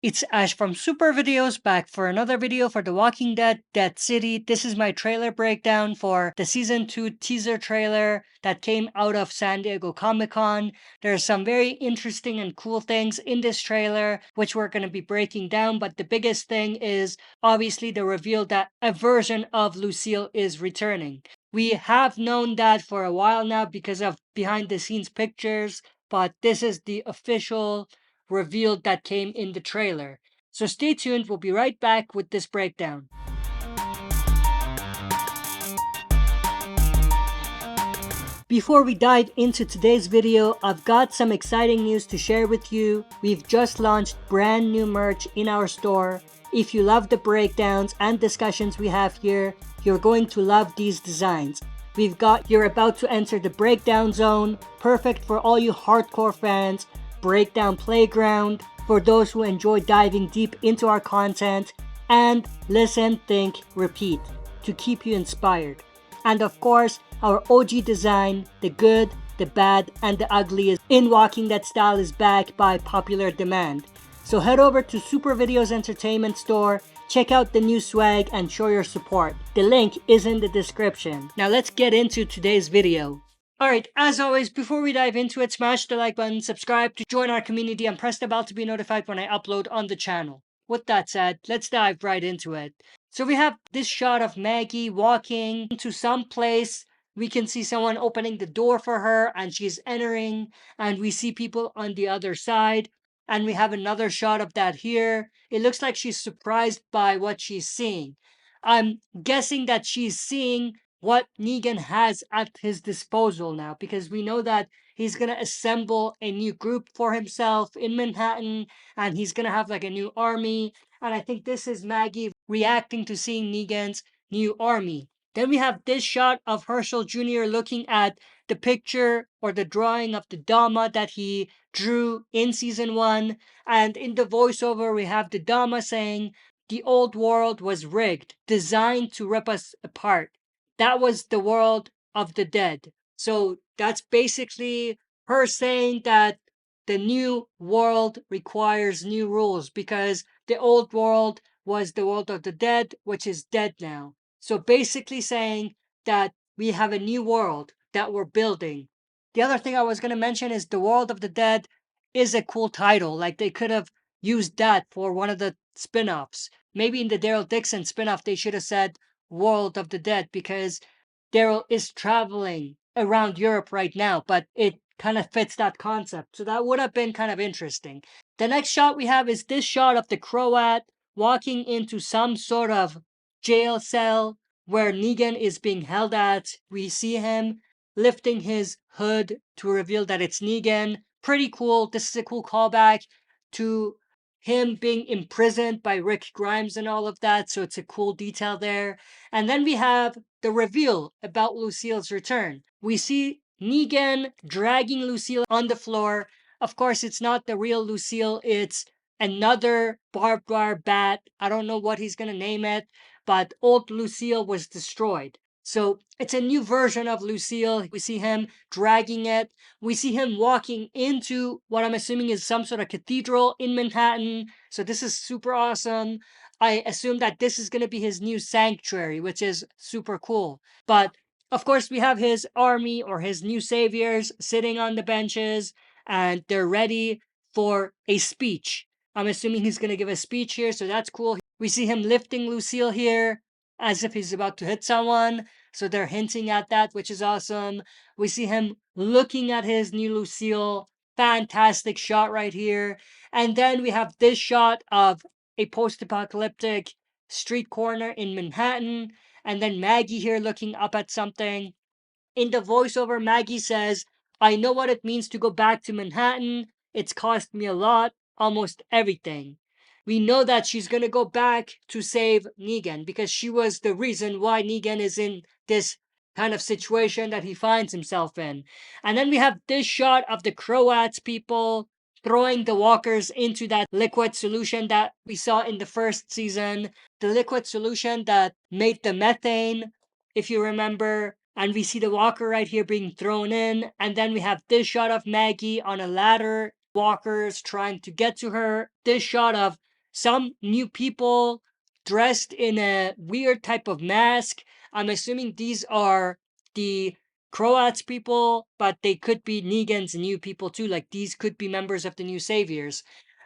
It's Ash from SuperVideos back for another video for The Walking Dead Dead City. This is my trailer breakdown for the Season 2 teaser trailer that came out of San Diego Comic-Con. There's some very interesting and cool things in this trailer which we're going to be breaking down, but the biggest thing is obviously the reveal that a version of Lucille is returning. We have known that for a while now because of behind the scenes pictures, but this is the official revealed that came in the trailer. So stay tuned, we'll be right back with this breakdown. Before we dive into today's video, I've got some exciting news to share with you. We've just launched brand new merch in our store. If you love the breakdowns and discussions we have here, you're going to love these designs. We've got You're About to Enter the Breakdown Zone, perfect for all you hardcore fans, Breakdown Playground, for those who enjoy diving deep into our content, and Listen, Think, Repeat, to keep you inspired. And of course, our OG design, the good, the bad, and the ugly in Walking Dead style is back by popular demand. So head over to SuperVideos Entertainment Store, check out the new swag, and show your support. The link is in the description. Now let's get into today's video. Alright, as always, before we dive into it, smash the like button, subscribe to join our community, and press the bell to be notified when I upload on the channel. With that said, let's dive right into it. So we have this shot of Maggie walking into some place. We can see someone opening the door for her and she's entering, and we see people on the other side. And we have another shot of that here. It looks like she's surprised by what she's seeing. I'm guessing that she's seeing what Negan has at his disposal now, because we know that he's going to assemble a new group for himself in Manhattan, and he's going to have like a new army. And I think this is Maggie reacting to seeing Negan's new army. Then we have this shot of Herschel Jr. looking at the picture or the drawing of the Dama that he drew in season 1. And in the voiceover, we have the Dama saying, "The old world was rigged, designed to rip us apart. That was the world of the dead." So that's basically her saying that the new world requires new rules because the old world was the world of the dead, which is dead now. So basically saying that we have a new world that we're building. The other thing I was going to mention is the world of the dead is a cool title. Like they could have used that for one of the spin-offs. Maybe in the Daryl Dixon spin-off, they should have said World of the Dead because Daryl is traveling around Europe right now, but it kind of fits that concept. So that would have been kind of interesting. The next shot we have is this shot of the Croat walking into some sort of jail cell where Negan is being held at. We see him lifting his hood to reveal that it's Negan. Pretty cool. This is a cool callback to him being imprisoned by Rick Grimes and all of that. So it's a cool detail there. And then we have the reveal about Lucille's return. We see Negan dragging Lucille on the floor. Of course, it's not the real Lucille, it's another barbed wire bat. I don't know what he's going to name it, but old Lucille was destroyed. So it's a new version of Lucille. We see him dragging it. We see him walking into what I'm assuming is some sort of cathedral in Manhattan. So this is super awesome. I assume that this is going to be his new sanctuary, which is super cool. But of course, we have his army or his new saviors sitting on the benches and they're ready for a speech. I'm assuming he's going to give a speech here, so that's cool. We see him lifting Lucille here as if he's about to hit someone. So they're hinting at that, which is awesome. We see him looking at his new Lucille. Fantastic shot right here. And then we have this shot of a post-apocalyptic street corner in Manhattan. And then Maggie here looking up at something. In the voiceover, Maggie says, "I know what it means to go back to Manhattan. It's cost me a lot, almost everything." We know that she's going to go back to save Negan because she was the reason why Negan is in this kind of situation that he finds himself in. And then we have this shot of the Croats people throwing the walkers into that liquid solution that we saw in the first season. The liquid solution that made the methane, if you remember. And we see the walker right here being thrown in. And then we have this shot of Maggie on a ladder, walkers trying to get to her. This shot of some new people dressed in a weird type of mask. I'm assuming these are the Croats people, but they could be Negan's new people too. Like these could be members of the New Saviors.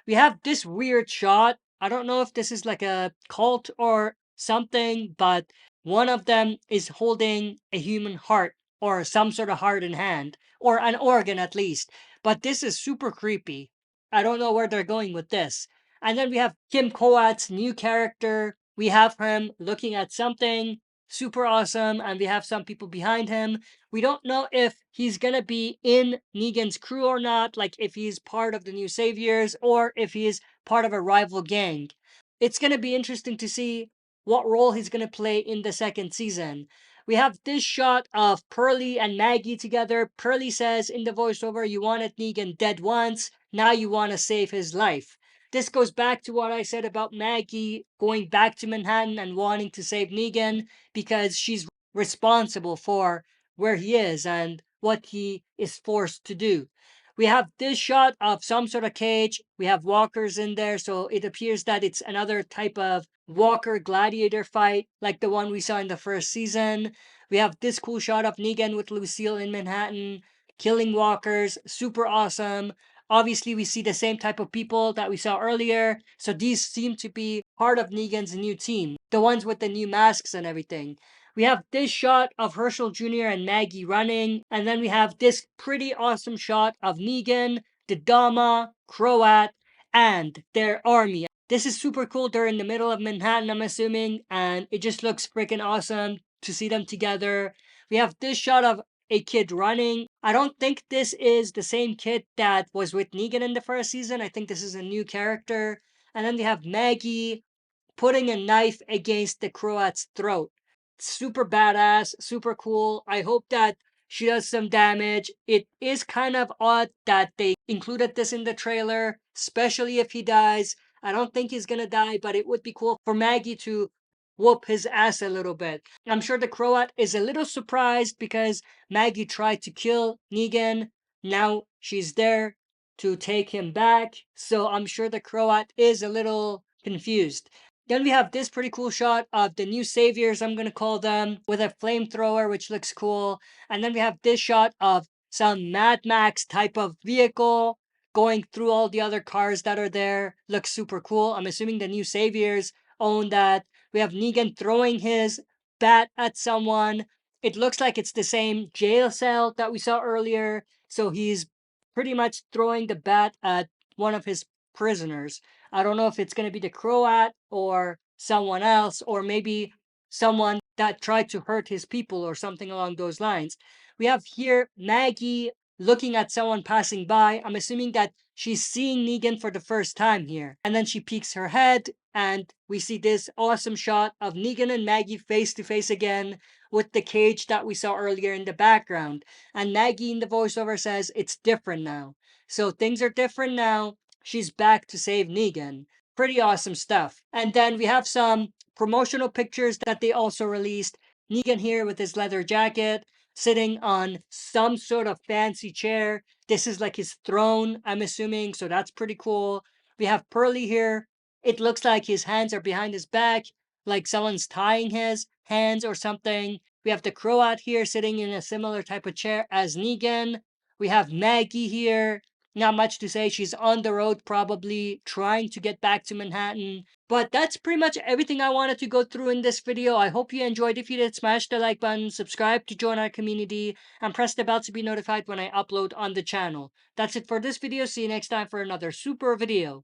We have this weird shot. I don't know if this is like a cult or something, but one of them is holding a human heart or some sort of heart in hand or an organ at least. But this is super creepy. I don't know where they're going with this. And then we have Kim Koat's new character. We have him looking at something super awesome, and we have some people behind him. We don't know if he's gonna be in Negan's crew or not, like if he's part of the New Saviors or if he's part of a rival gang. It's gonna be interesting to see what role he's gonna play in the second season. We have this shot of Pearlie and Maggie together. Pearlie says in the voiceover, "You wanted Negan dead once, now you want to save his life." This goes back to what I said about Maggie going back to Manhattan and wanting to save Negan because she's responsible for where he is and what he is forced to do. We have this shot of some sort of cage. We have walkers in there, so it appears that it's another type of walker gladiator fight like the one we saw in the first season. We have this cool shot of Negan with Lucille in Manhattan killing walkers. Super awesome. Obviously, we see the same type of people that we saw earlier, so these seem to be part of Negan's new team, the ones with the new masks and everything. We have this shot of Herschel Jr. and Maggie running, and then we have this pretty awesome shot of Negan, the Dama, Croat, and their army. This is super cool. They're in the middle of Manhattan, I'm assuming, and it just looks freaking awesome to see them together. We have this shot of a kid running. I don't think this is the same kid that was with Negan in the first season. I think this is a new character. And then we have Maggie putting a knife against the Croat's throat. Super badass, super cool. I hope that she does some damage. It is kind of odd that they included this in the trailer, especially if he dies. I don't think he's gonna die, but it would be cool for Maggie to whoop his ass a little bit. I'm sure the Croat is a little surprised because Maggie tried to kill Negan. Now she's there to take him back. So I'm sure the Croat is a little confused. Then we have this pretty cool shot of the new saviors, I'm going to call them, with a flamethrower, which looks cool. And then we have this shot of some Mad Max type of vehicle going through all the other cars that are there. Looks super cool. I'm assuming the new saviors own that. We have Negan throwing his bat at someone. It looks like it's the same jail cell that we saw earlier. So he's pretty much throwing the bat at one of his prisoners. I don't know if it's going to be the Croat or someone else, or maybe someone that tried to hurt his people or something along those lines. We have here Maggie looking at someone passing by. I'm assuming that she's seeing Negan for the first time here. And then she peeks her head, and we see this awesome shot of Negan and Maggie face to face again with the cage that we saw earlier in the background. And Maggie in the voiceover says it's different now. So things are different now. She's back to save Negan. Pretty awesome stuff. And then we have some promotional pictures that they also released. Negan here with his leather jacket, sitting on some sort of fancy chair. This is like his throne, I'm assuming, so that's pretty cool. We have Pearlie here. It looks like his hands are behind his back, like someone's tying his hands or something. We have the Croat here sitting in a similar type of chair as Negan. We have Maggie here. Not much to say. She's on the road, probably trying to get back to Manhattan. But that's pretty much everything I wanted to go through in this video. I hope you enjoyed. If you did, smash the like button, subscribe to join our community, and press the bell to be notified when I upload on the channel. That's it for this video. See you next time for another super video.